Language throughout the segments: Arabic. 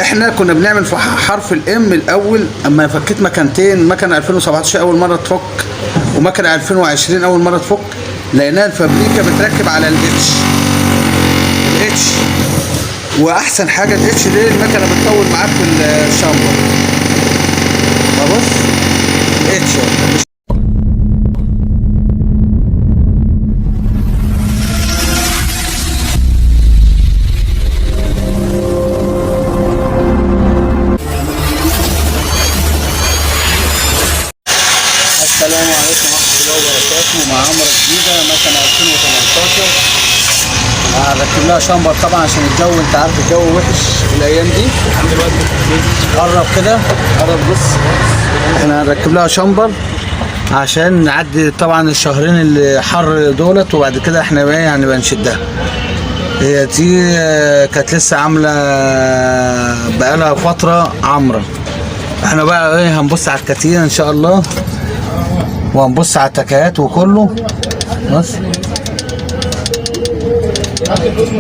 احنا كنا بنعمل في حرف الام الاول. اما فكيت مكانتين، مكنه 2017 اول مره تفك ومكنه 2020 اول مره تفك، لقيناها الفابريكا بتركب على الاتش. واحسن حاجه الاتش دي، المكنه بتطول معاك في الشامبر. فبص الاتش السلام عليكم ورحمة الله وبركاته. مع عمرة جديدة مكنة 2018. هنركب لها شامبر طبعا عشان الجو، انت عارف الجو وحش الايام دي. قرب كده، قرب بص. احنا هنركب لها شامبر عشان نعدي طبعا الشهرين اللي حر دولت، وبعد كده احنا بقى يعني بنشدها. هي دي كانت لسه عاملة بقالها فترة عمرة. احنا بقى ايه، هنبص على الكتير ان شاء الله، وهنبص على التكايات وكله. بص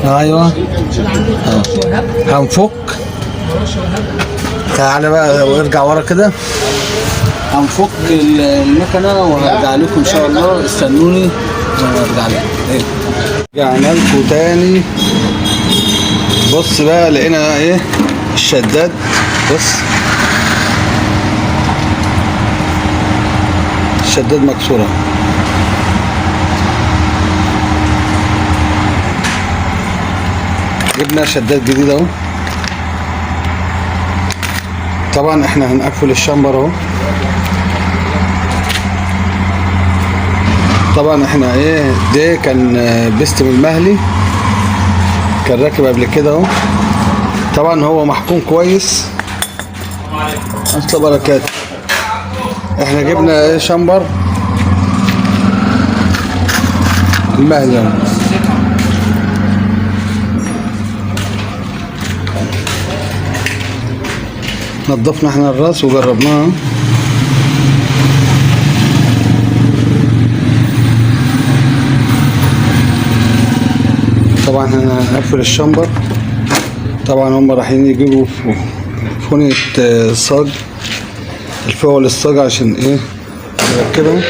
ايوه هنفك. تعالى بقى وارجع ورا كده، هنفك المكنه وهرجع لكم ان شاء الله. استنوني وارجع لكم. رجعنا لكم تاني. بص بقى، لقينا ايه الشداد. بص الشداد مكسوره. جبنا شداد جديد اهو. طبعا احنا هنقفل الشامبر اهو. طبعا احنا ايه، ده كان بيستم المهلي، كان راكب قبل كده اهو. طبعا هو محكوم كويس. اصل بركات. احنا جبنا ايه شامبر المهلي اهو. نضفنا احنا الراس وجربناها. طبعا احنا هنقفل الشامبر. طبعا هم رايحين يجيبوا فونية صاج، الفول الصاج، عشان ايه نركبها.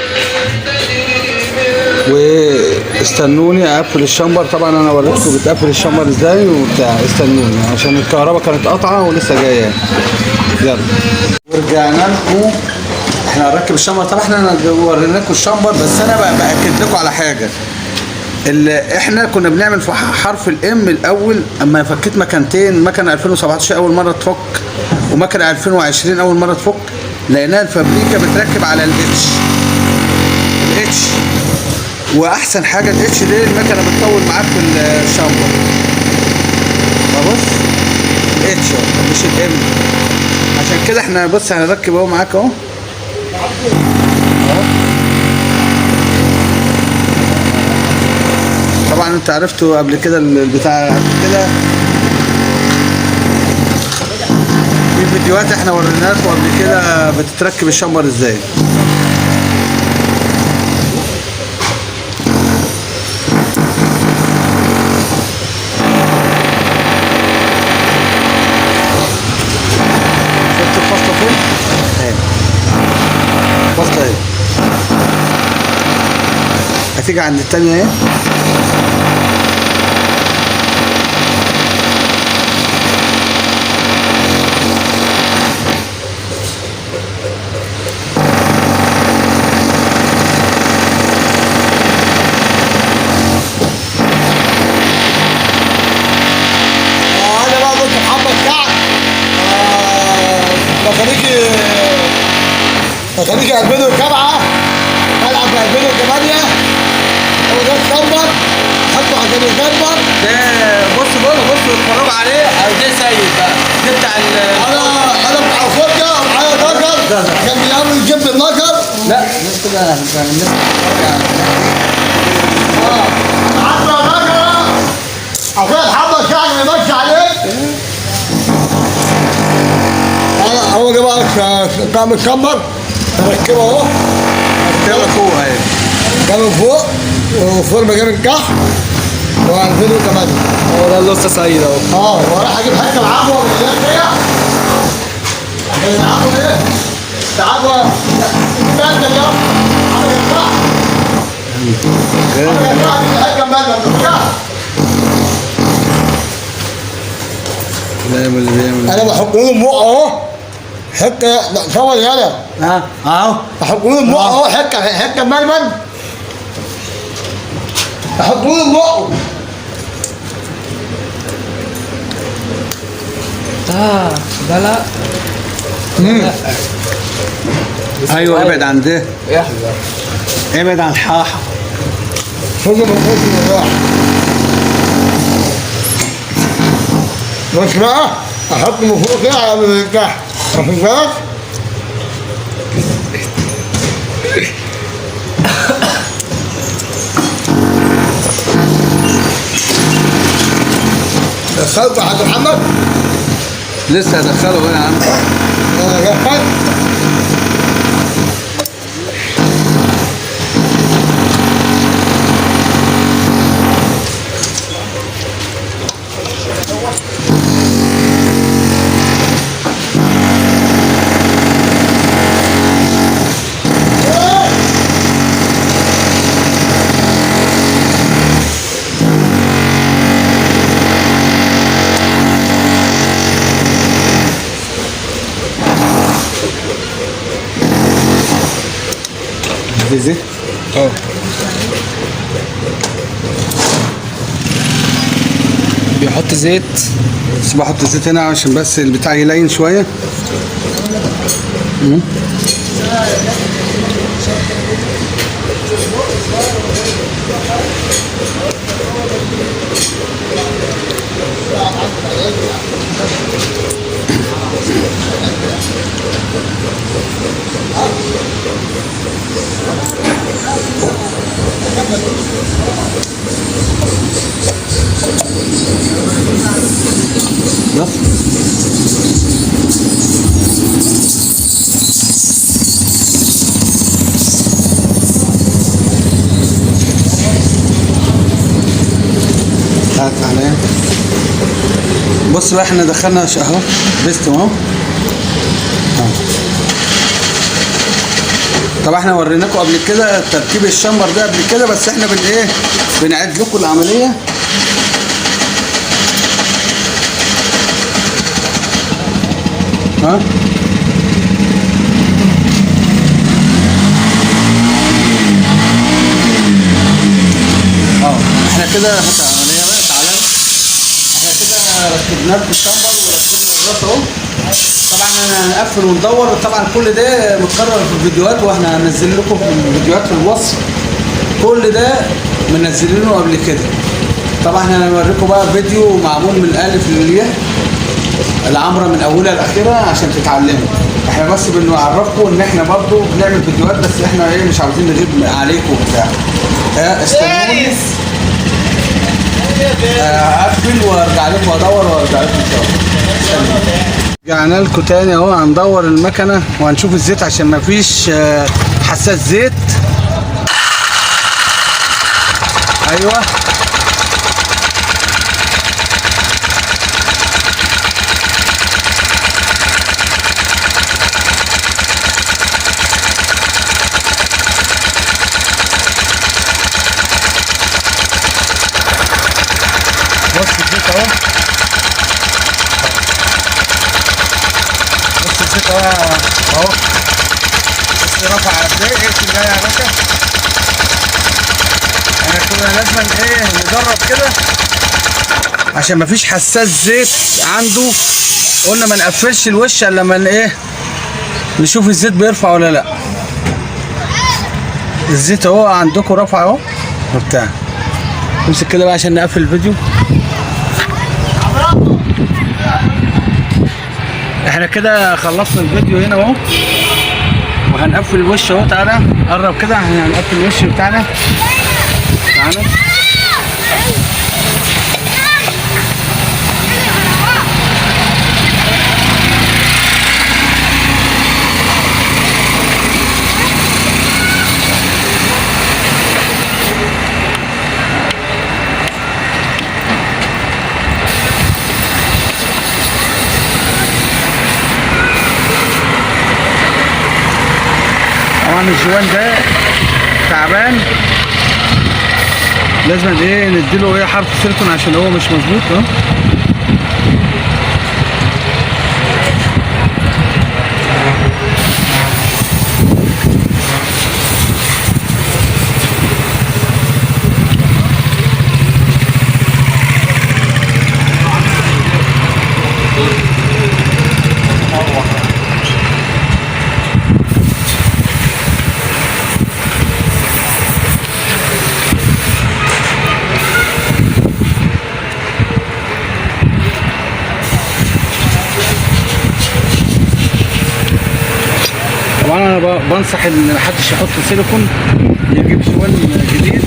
واستنوني اقفل الشامبر. طبعا انا اوريكم بتقفل الشامبر ازاي وبتاع. استنوني عشان الكهرباء كانت قاطعه ولسه جايه. يلا ورجعنا لكم. احنا هنركب الشامبر. طبعا احنا ورينا لكم الشامبر، بس انا بقى باكد لكم على حاجه. اللي احنا كنا بنعمل في حرف الام الاول. اما فكيت مكانتين، مكنه 2017 اول مره تفك ومكنه 2020 اول مره تفك، لقيناها الفابريكا بتركب على الاتش. واحسن حاجه الاتش دي، المكنه بتطول معاك في الشامبر. فبص الاتش مش الام. عشان كده احنا بص هنركب اهو معاك اهو. طبعا انت عرفتوا قبل كده البتاع قبل كده في فيديوهات احنا ورينا لكم قبل كده بتتركب الشامبر ازاي. شفت الفصلة فين؟ اهي الفصلة اهي. هتيجي عند التانية اهي. ميكانيكي 2007 بلعب في 2008. هو ده الشامبر، حطه عشان يكبر. ده بص اتفرجوا عليه. ده سيد بقى، ده بتاع انا بتاع فرجه ومعايا نكر. كان بيعمل يجيب لي النكر. لا الناس كده الناس عندنا نكره عشان محمد شعبي ما يمشي عليك. هو جاب طعم الشامبر تركبه اهو. كده فوق اهي. جابه فوق وفور مكان الكحل. و2008. هو ده اللوسته سعيد اهو. وراح اجيب حته العفوه من هناك كده. العفوه ايه؟ العفوه الماده اللي عمل الفحم. عمل الفحم دي حته ماده انا بحط لهم بق اهو حته صور يالا. اهو بحط لهم بق اهو حته ململ. بحط لهم بقه. ده لا. ايوه ابعد عن ده. ابعد عن الحاحه. فوق من فوق الراحه. بص بقى احط من فوق كده على من تحت. واخد بالك؟ دخلت يا حاج محمد؟ لسه هدخله هنا يا عم. دخلت. زيت. بيحط زيت. بس بحط زيت هنا عشان بس البتاع يلين شويه. بص بقى احنا دخلنا اهو بيستم اهو. طبعا احنا وريناكم قبل كده تركيب الشمبر ده قبل كده، بس احنا بنعيد لكم العمليه. احنا كده العمليه بقى. تعالى احنا كده ركبنا لكم الشمبر وركبنا الراس اهو. طبعا هنقفل وندور. طبعا كل ده متكرر في الفيديوهات، واحنا هننزل لكم في الفيديوهات في الوصف. كل ده منزلينه قبل كده. طبعا احنا هنوريكم بقى فيديو معمول من الالف للياء، العمره من اولها لاخرها عشان تتعلموا. احنا بس بنعرفكم ان احنا برضو بنعمل فيديوهات، بس احنا مش عاوزين نغيب عليكم وبتاع. استنوني. هقفل وارجع لكم وادور وارجع لكم ان شاء الله. رجعنا لكم تاني اهو. هندور المكنه وهنشوف الزيت عشان ما فيش حساس زيت. ايوه بص الزيت اهو. بص الزيت اهو. بص رفع قد ايه. اقفل ده يا باشا. احنا كنا لازم نجرب كده عشان مفيش حساس زيت عنده. قلنا ما نقفلش الوش الا لما نشوف الزيت بيرفع ولا لا. الزيت اهو عندكم رفع اهو وبتاع. امسك كده بقى عشان نقفل الفيديو. احنا كده خلصنا الفيديو هنا اهو، وهنقفل الوش اهو. تعالى قرب كده. احنا هنقفل الوش بتاعنا. تعالى طبعا الجوان ده تعبان، لازم ايه نديله ايه حرف سيليكون عشان هو مش مظبوط اهو. طبعا انا بنصح ان محدش يحط سيليكون، يجيب جوان جديد.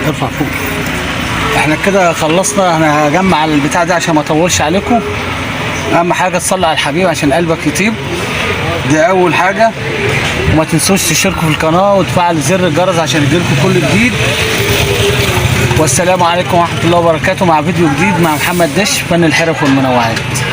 ارفع فوق. احنا كده خلصنا، انا هجمع البتاع ده عشان ما اطولش عليكم. اهم حاجه تصلي على الحبيب عشان قلبك يطيب، دي اول حاجه. وما تنسوش تشتركوا في القناه وتفعلوا زر الجرس عشان يجيلكم كل جديد. والسلام عليكم ورحمه الله وبركاته، مع فيديو جديد مع محمد دش، فن الحرف والمنوعات.